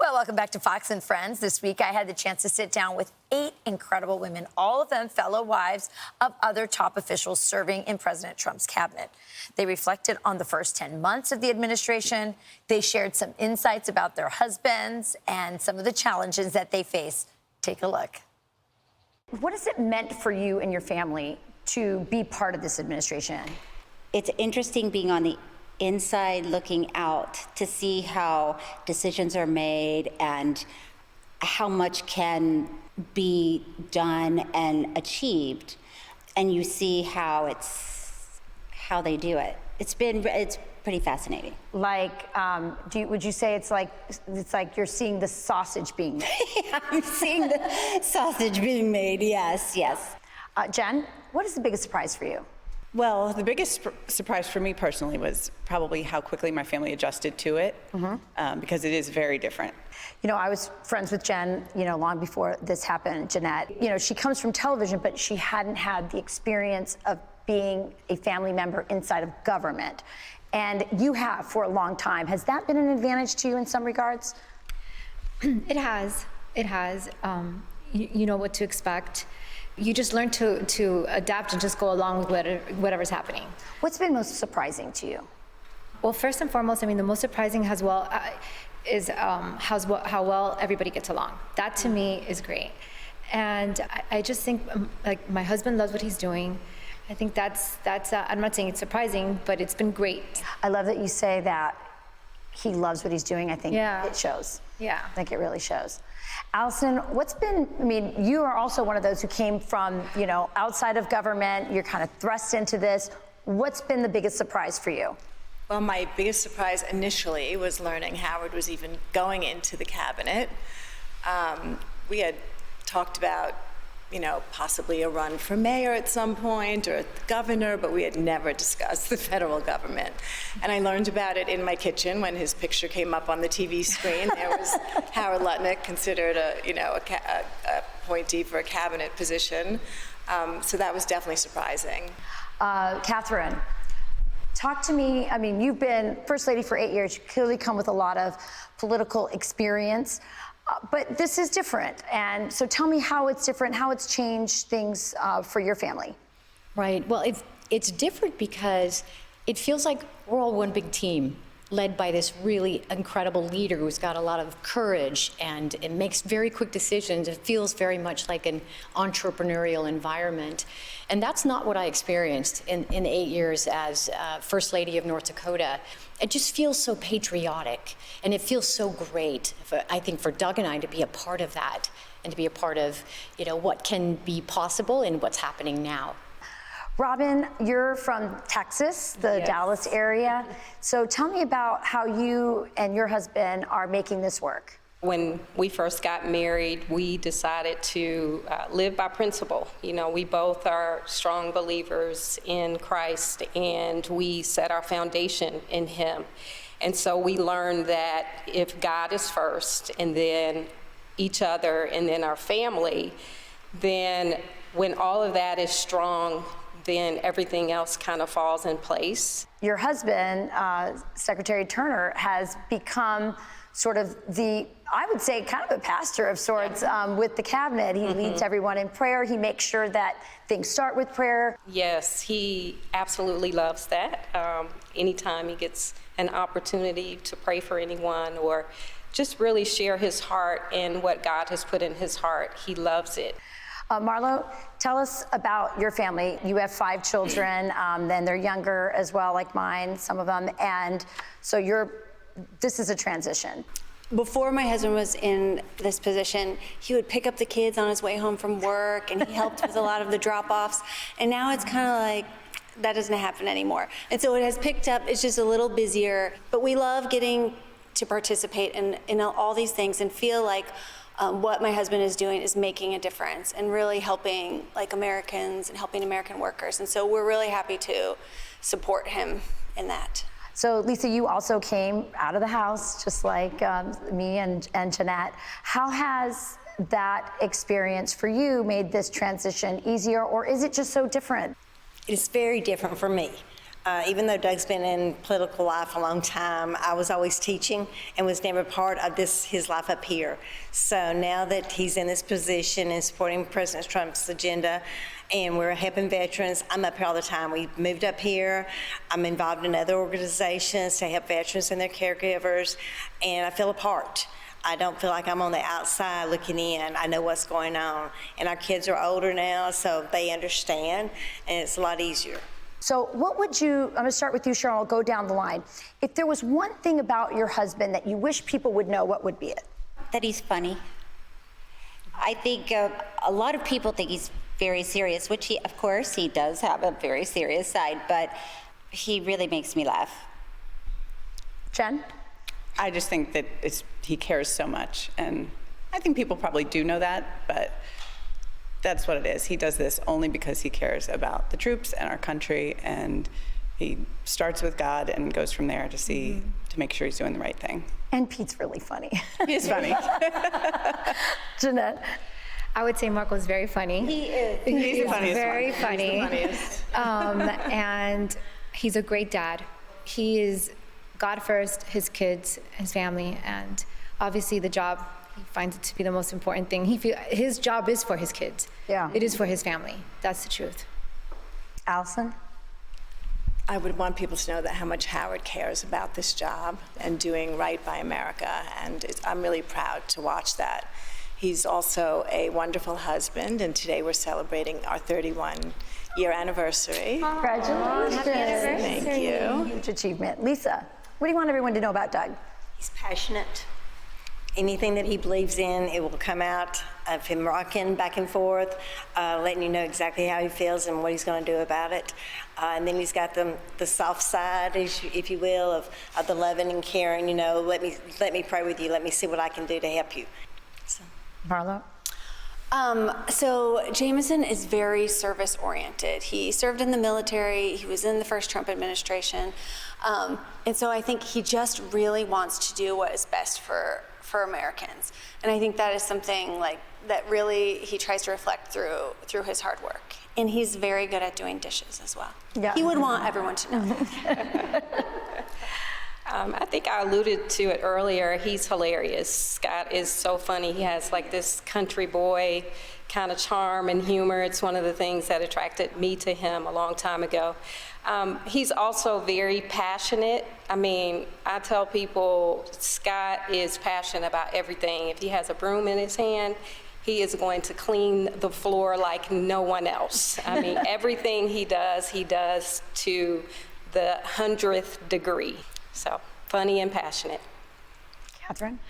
Well, welcome back to Fox and Friends. This week, I had the chance to sit down with 8 incredible women, all of them fellow wives of other top officials serving in President Trump's cabinet. They reflected on the first 10 months of the administration. They shared some insights about their husbands and some of the challenges that they face. Take a look. What has it meant for you and your family to be part of this administration? It's interesting being on the inside looking out to see how decisions are made and how much can be done and achieved, and you see how they do it. It's pretty fascinating. Like, would you say it's like you're seeing the sausage being made? Yeah, I'm seeing the sausage being made. Yes. Jen, what is the biggest surprise for you? Well, the biggest surprise for me personally was probably how quickly my family adjusted to it, because it is very different. You know, I was friends with Jen, long before this happened, Jeanette. She comes from television, but she hadn't had the experience of being a family member inside of government. And you have for a long time. Has that been an advantage to you in some regards? It has. You know what to expect. You just learn to adapt and just go along with whatever's happening. What's been most surprising to you? Well, first and foremost, the most surprising is how well everybody gets along. That to me is great. And I just think like my husband loves what he's doing. I think that's I'm not saying it's surprising, but it's been great. I love that you say that he loves what he's doing. I think it shows. Yeah. I think it really shows. Allison, you are also one of those who came from, outside of government. You're kind of thrust into this. What's been the biggest surprise for you? Well, my biggest surprise initially was learning Howard was even going into the cabinet. We had talked about, possibly a run for mayor at some point or governor, but we had never discussed the federal government. And I learned about it in my kitchen when his picture came up on the TV screen. There was Howard Lutnick, considered a appointee for a cabinet position. So that was definitely surprising. Catherine, talk to me. You've been First Lady for 8 years. You clearly come with a lot of political experience. But this is different. And so tell me how it's different, how it's changed things for your family. Right. Well, it's different because it feels like we're all one big team led by this really incredible leader who's got a lot of courage and it makes very quick decisions. It feels very much like an entrepreneurial environment. And that's not what I experienced in 8 years as First Lady of North Dakota. It just feels so patriotic and it feels so great, I think, for Doug and I to be a part of that and to be a part of, what can be possible and what's happening now. Robin, you're from Texas, the Dallas area. So tell me about how you and your husband are making this work. When we first got married, we decided to live by principle. We both are strong believers in Christ, and we set our foundation in Him. And so we learned that if God is first, and then each other, and then our family, then when all of that is strong, then everything else kind of falls in place. Your husband, Secretary Turner, has become sort of I would say, kind of a pastor of sorts with the cabinet. He leads everyone in prayer. He makes sure that things start with prayer. Yes, he absolutely loves that. Anytime he gets an opportunity to pray for anyone or just really share his heart and what God has put in his heart, he loves it. Marlo, tell us about your family. You have 5 children, then they're younger as well, like mine, some of them, and so this is a transition. Before my husband was in this position, he would pick up the kids on his way home from work, and he helped with a lot of the drop-offs, and now it's kind of like, that doesn't happen anymore. And so it has picked up, it's just a little busier, but we love getting to participate in all these things and feel like what my husband is doing is making a difference and really helping Americans and helping American workers. And so we're really happy to support him in that. So Lisa, you also came out of the house, just like me and Jeanette. How has that experience for you made this transition easier, or is it just so different? It's very different for me. Even though Doug's been in political life a long time, I was always teaching and was never part of his life up here. So now that he's in this position and supporting President Trump's agenda, and we're helping veterans, I'm up here all the time. We moved up here. I'm involved in other organizations to help veterans and their caregivers, and I feel a part. I don't feel like I'm on the outside looking in. I know what's going on. And our kids are older now, so they understand, and it's a lot easier. So what would you, I'm going to start with you, Cheryl, I'll go down the line. If there was one thing about your husband that you wish people would know, what would be it? That he's funny. I think a lot of people think he's very serious, which he, of course, he does have a very serious side, but he really makes me laugh. Jen? I just think that he cares so much, and I think people probably do know that, but that's what it is. He does this only because he cares about the troops and our country, and he starts with God and goes from there to see, to make sure he's doing the right thing. And Pete's really funny. He is funny. Jeanette? I would say Marco's very funny. He's the funniest very one. funny. He's the funniest. And he's a great dad. He is God first, his kids, his family, and obviously the job. He finds it to be the most important thing. His job is for his kids. Yeah. It is for his family. That's the truth. Allison? I would want people to know that how much Howard cares about this job and doing right by America, and I'm really proud to watch that. He's also a wonderful husband, and today we're celebrating our 31-year anniversary. Congratulations. Happy anniversary. Thank you. Huge achievement. Lisa, what do you want everyone to know about Doug? He's passionate. Anything that he believes in, it will come out of him rocking back and forth, letting you know exactly how he feels and what he's going to do about it. And then he's got the soft side, if you will, of the loving and caring. You know, let me pray with you. Let me see what I can do to help you. So. Marlo? So Jameson is very service-oriented. He served in the military. He was in the first Trump administration. And so I think he just really wants to do what is best for Americans. And I think that is something like that really he tries to reflect through his hard work. And he's very good at doing dishes as well. Yeah. He would want everyone to know that. I think I alluded to it earlier. He's hilarious. Scott is so funny. He has like this country boy kind of charm and humor. It's one of the things that attracted me to him a long time ago. He's also very passionate. I mean, I tell people Scott is passionate about everything. If he has a broom in his hand, he is going to clean the floor like no one else. I mean, everything he does to the 100th degree. So, funny and passionate. Catherine?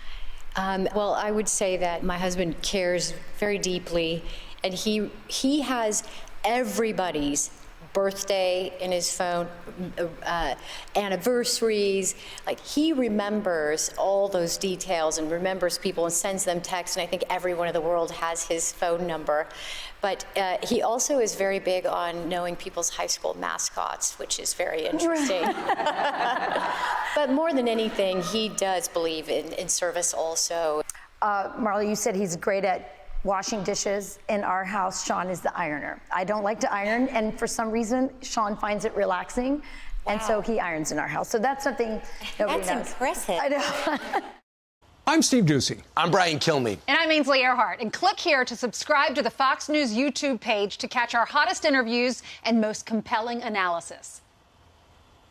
Well, I would say that my husband cares very deeply, and he has everybody's birthday in his phone, anniversaries. Like, he remembers all those details and remembers people and sends them texts, and I think everyone in the world has his phone number. But he also is very big on knowing people's high school mascots, which is very interesting. But more than anything, he does believe in service also. Marla, you said he's great at washing dishes. In our house, Sean is the ironer. I don't like to iron, and for some reason, Sean finds it relaxing, and so he irons in our house. So that's something nobody knows. That's impressive. I know. I'm Steve Ducey. I'm Brian Kilmeade. And I'm Ainsley Earhart. And click here to subscribe to the Fox News YouTube page to catch our hottest interviews and most compelling analysis.